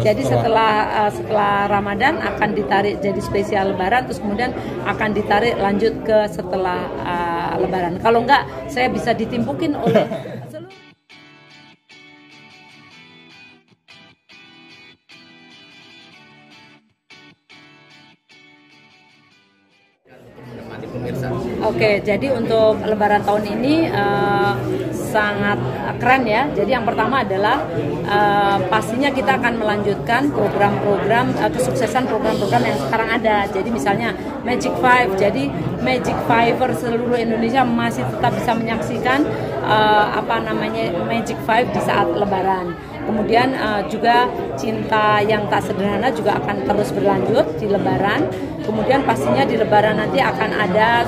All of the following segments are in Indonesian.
Jadi setelah Ramadan akan ditarik jadi spesial Lebaran, terus kemudian akan ditarik lanjut ke setelah Lebaran. Kalau enggak, saya bisa ditimpukin oleh seluruh. Oke, jadi untuk Lebaran tahun ini sangat keren ya. Jadi yang pertama adalah pastinya kita akan melanjutkan program-program kesuksesan program-program yang sekarang ada. Jadi misalnya Magic Five. Jadi Magic Fiver seluruh Indonesia masih tetap bisa menyaksikan Magic Five di saat Lebaran. Kemudian juga Cinta yang Tak Sederhana juga akan terus berlanjut di Lebaran. Kemudian pastinya di Lebaran nanti akan ada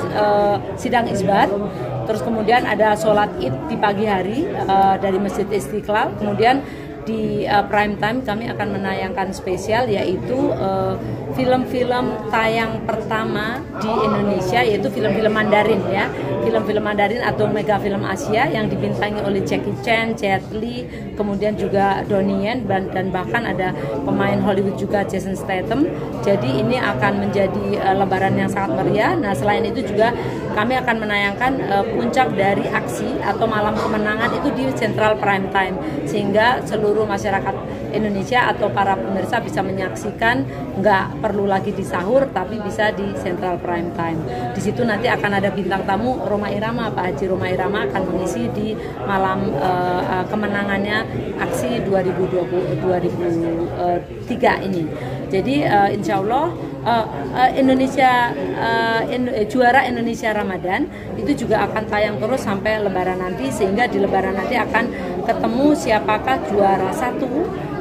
sidang isbat. Terus kemudian ada sholat id di pagi hari dari Masjid Istiqlal. Kemudian di prime time kami akan menayangkan spesial, yaitu film-film tayang pertama di Indonesia, yaitu film-film Mandarin ya, film-film Mandarin atau mega film Asia yang dibintangi oleh Jackie Chan, Jet Li, kemudian juga Donnie Yen, dan bahkan ada pemain Hollywood juga Jason Statham. Jadi ini akan menjadi Lebaran yang sangat meriah. Nah, selain itu juga kami akan menayangkan puncak dari aksi atau malam kemenangan itu di Central Prime Time, sehingga seluruh masyarakat Indonesia atau para pemirsa bisa menyaksikan, nggak perlu lagi di sahur tapi bisa di Central Prime Time. Di situ nanti akan ada bintang tamu Rhoma Irama, Pak Haji Rhoma Irama akan mengisi di malam kemenangannya aksi 2023 ini. Jadi insya Allah juara Indonesia Ramadan itu juga akan tayang terus sampai Lebaran nanti, sehingga di Lebaran nanti akan ketemu siapakah juara satu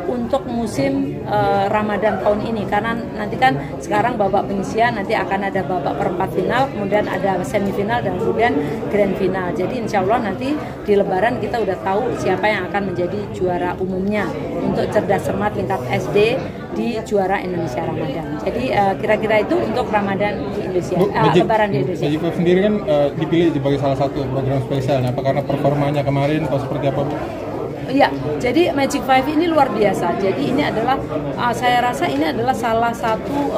untuk musim Ramadan tahun ini, karena nanti kan sekarang babak penyisihan, nanti akan ada babak perempat final, kemudian ada semifinal dan kemudian grand final. Jadi insya Allah nanti di Lebaran kita udah tahu siapa yang akan menjadi juara umumnya untuk cerdas cermat tingkat SD di juara Indonesia Ramadan. Jadi kira-kira itu untuk Ramadan di Indonesia, Lebaran di Indonesia. Magic Five sendiri kan dipilih sebagai salah satu program spesialnya, apa karena performanya kemarin atau seperti apa, Bu? Iya, jadi Magic Five ini luar biasa. Jadi ini adalah, saya rasa ini adalah salah satu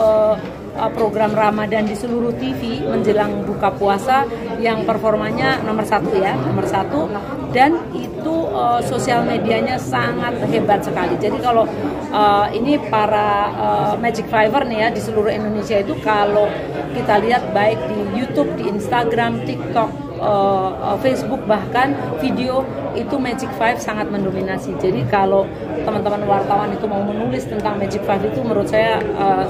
program Ramadan di seluruh TV menjelang buka puasa yang performanya nomor satu, dan itu sosial medianya sangat hebat sekali. Jadi kalau ini para Magic Fiver nih ya di seluruh Indonesia itu, kalau kita lihat baik di YouTube, di Instagram, TikTok, Facebook, bahkan video, itu Magic Five sangat mendominasi. Jadi kalau teman-teman wartawan itu mau menulis tentang Magic Five itu, menurut saya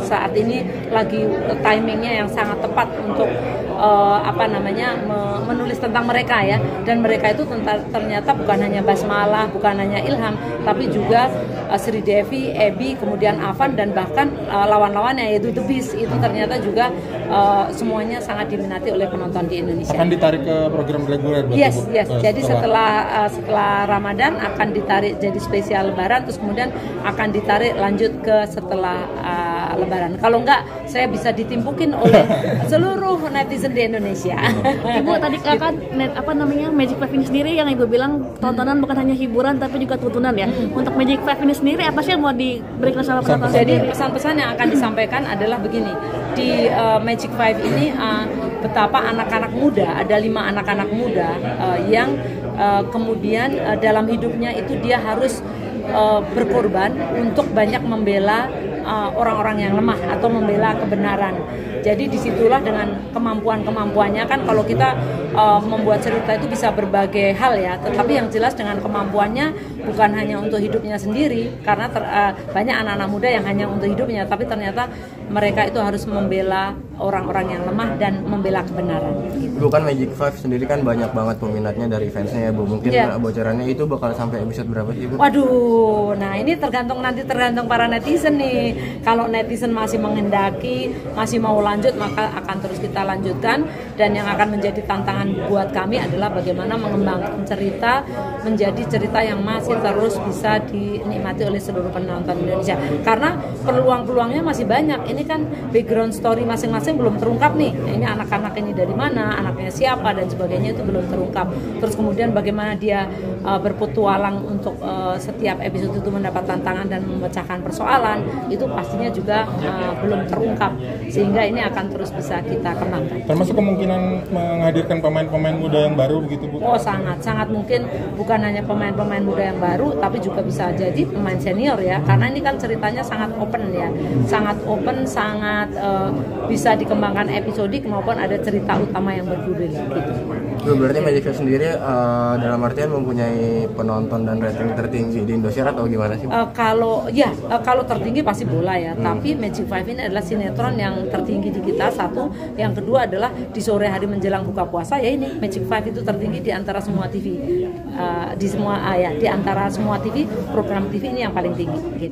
saat ini lagi timingnya yang sangat tepat untuk menulis tentang mereka ya. Dan mereka itu ternyata bukan hanya basmalah, bukan hanya Ilham, tapi juga Sri Devi, Ebi, kemudian Afan, dan bahkan lawan-lawannya yaitu The Beast, itu ternyata juga semuanya sangat diminati oleh penonton di Indonesia. Akan ditarik ke program reguler? Yes. Jadi setelah Ramadan akan ditarik jadi spesial Lebaran, terus kemudian akan ditarik lanjut ke setelah Lebaran. Kalau enggak, saya bisa ditimpukin oleh seluruh netizen di Indonesia. Ibu tadi kan Magic Five ini sendiri yang Ibu bilang tontonan bukan hanya hiburan tapi juga tuntunan ya. Untuk Magic Five ini sendiri apa sih yang mau diberikan sama penonton? Jadi pesan-pesan yang akan disampaikan adalah begini. Di Magic Five ini betapa anak-anak muda, ada 5 anak-anak muda yang kemudian dalam hidupnya itu dia harus berkorban untuk banyak membela orang-orang yang lemah atau membela kebenaran. Jadi disitulah dengan kemampuan-kemampuannya, kan kalau kita membuat cerita itu bisa berbagai hal ya, tetapi yang jelas dengan kemampuannya bukan hanya untuk hidupnya sendiri, karena banyak anak-anak muda yang hanya untuk hidupnya, tapi ternyata mereka itu harus membela orang-orang yang lemah dan membela kebenaran. Bu, kan Magic Five sendiri kan banyak banget peminatnya dari fansnya ya, Bu. Mungkin bocorannya itu bakal sampai episode berapa sih, Bu? Waduh, nah ini tergantung para netizen nih. Kalau netizen masih menghendaki, masih mau lanjut, maka akan terus kita lanjutkan. Dan yang akan menjadi tantangan buat kami adalah bagaimana mengembangkan cerita menjadi cerita yang masih terus bisa dinikmati oleh seluruh penonton Indonesia. Karena peluang-peluangnya masih banyak. Ini kan background story masing-masing belum terungkap nih. Ini anak-anak ini dari mana, anaknya siapa dan sebagainya itu belum terungkap. Terus kemudian bagaimana dia berpetualang untuk setiap episode itu mendapat tantangan dan memecahkan persoalan, itu pastinya juga belum terungkap. Sehingga ini akan terus bisa kita kembangkan. Termasuk kemungkinan menghadirkan pemain-pemain muda yang baru begitu Bu? Oh sangat mungkin, bukan hanya pemain-pemain muda yang baru, tapi juga bisa jadi pemain senior ya, karena ini kan ceritanya sangat open ya, sangat open, sangat bisa dikembangkan episodik maupun ada cerita utama yang berduril gitu. Berarti Magic 5 sendiri dalam artian mempunyai penonton dan rating tertinggi di Indosiar atau gimana sih? Kalau tertinggi pasti bola ya, tapi Magic 5 ini adalah sinetron yang tertinggi di kita, satu. Yang kedua adalah di sore hari menjelang buka puasa ya, ini Magic 5 itu tertinggi di antara semua TV, di antara semua TV, program TV ini yang paling tinggi gitu.